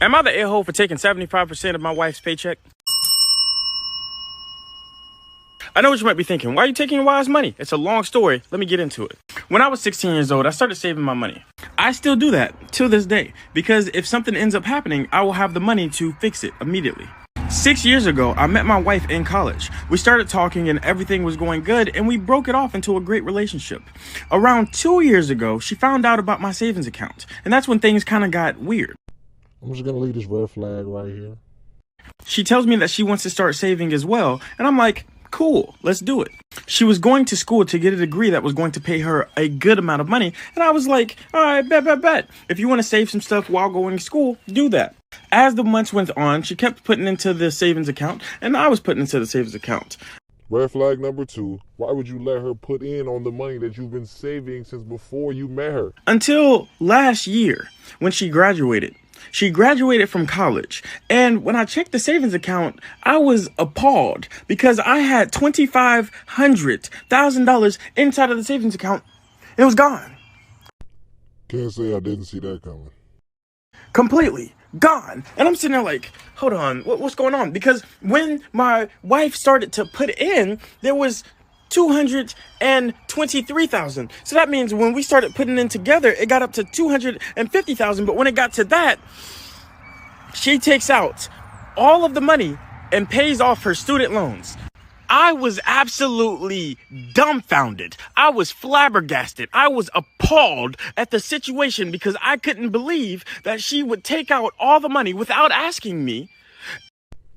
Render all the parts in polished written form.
Am I the a-hole for taking 75% of my wife's paycheck? I know what you might be thinking. Why are you taking your wife's money? It's a long story. Let me get into it. When I was 16 years old, I started saving my money. I still do that till this day because if something ends up happening, I will have the money to fix it immediately. 6 years ago, I met my wife in college. We started talking and everything was going good and we broke it off into a great relationship. Around 2 years ago, she found out about my savings account and that's when things kind of got weird. I'm just going to leave this red flag right here. She tells me that she wants to start saving as well and I'm like, cool, let's do it. She was going to school to get a degree that was going to pay her a good amount of money. And I was like, all right, bet. If you want to save some stuff while going to school, do that. As the months went on, she kept putting into the savings account and I was putting into the savings account. Red flag number 2, why would you let her put in on the money that you've been saving since before you met her? Until last year when she graduated. She graduated from college, and when I checked the savings account, I was appalled because I had $2,500,000 inside of the savings account. It was gone. Can't say I didn't see that coming. Completely gone. And I'm sitting there like, hold on, what's going on? Because when my wife started to put in, there was $223,000. So that means when we started putting in together, it got up to $250,000. But when it got to that, she takes out all of the money and pays off her student loans. I was absolutely dumbfounded. I was flabbergasted. I was appalled at the situation because I couldn't believe that she would take out all the money without asking me.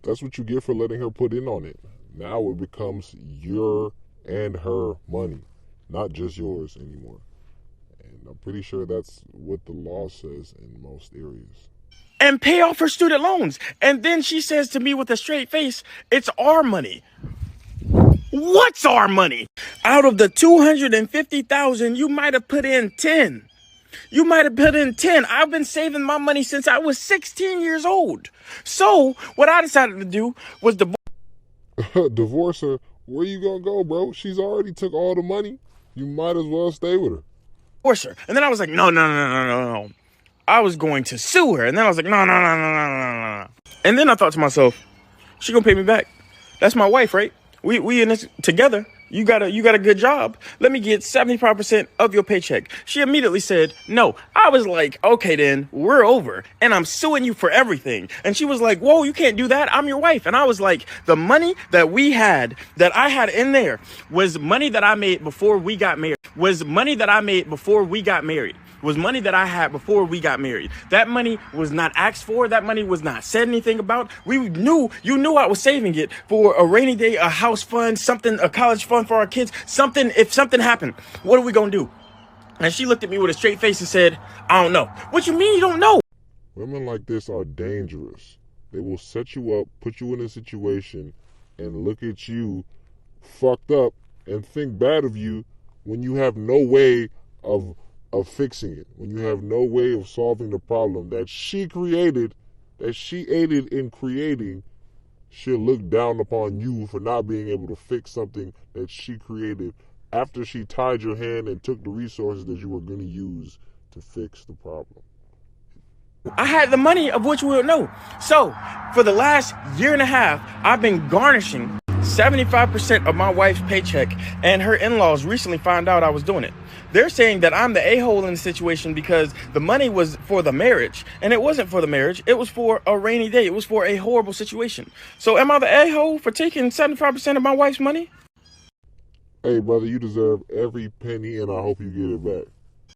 That's what you get for letting her put in on it. Now it becomes your and her money, not just yours anymore. And I'm pretty sure that's what the law says in most areas. And pay off her student loans. And then she says to me with a straight face, it's our money. What's our money? Out of the $250,000, you might have put in 10. You might have put in 10. I've been saving my money since I was 16 years old. So what I decided to do was divorce her. Where you gonna go, bro? She's already took all the money. You might as well stay with her. Divorce her. And then I was like, no. I was going to sue her. And then I was like, no. And then I thought to myself, she gonna pay me back. That's my wife, right? We in this together. You got a good job. Let me get 75% of your paycheck. She immediately said, no. I was like, okay, then we're over and I'm suing you for everything. And she was like, whoa, you can't do that. I'm your wife. And I was like, the money that I had in there was money that I made before we got married, was money that I had before we got married. That money was not asked for. That money was not said anything about. You knew I was saving it for a rainy day, a house fund, something, a college fund for our kids, something. If something happened, what are we going to do? And she looked at me with a straight face and said, I don't know. What you mean you don't know? Women like this are dangerous. They will set you up, put you in a situation, and look at you fucked up and think bad of you when you have no way of fixing it, when you have no way of solving the problem that she created, that she aided in creating. She'll look down upon you for not being able to fix something that she created after she tied your hand and took the resources that you were going to use to fix the problem. I had the money of which we don't know. So for the last year and a half, I've been garnishing 75% of my wife's paycheck, and her in-laws recently found out I was doing it. They're saying that I'm the a-hole in the situation because the money was for the marriage, and it wasn't for the marriage. It was for a rainy day. It was for a horrible situation. So am I the a-hole for taking 75% of my wife's money? Hey, brother, you deserve every penny, and I hope you get it back.